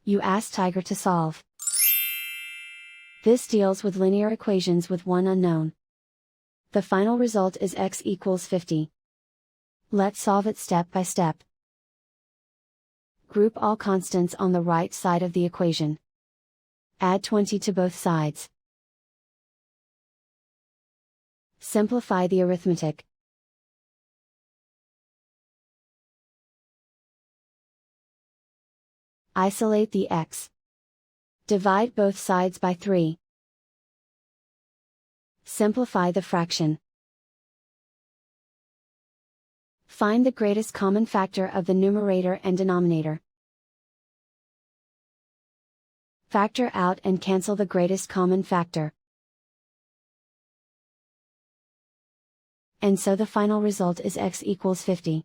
You ask Tiger to solve. This deals with linear equations with one unknown. The final result is x equals 50. Let's solve it step by step. Group all constants on the right side of the equation. Add 20 to both sides. Simplify the arithmetic. Isolate the x. Divide both sides by 3. Simplify the fraction. Find the greatest common factor of the numerator and denominator. Factor out and cancel the greatest common factor. And so the final result is x equals 50.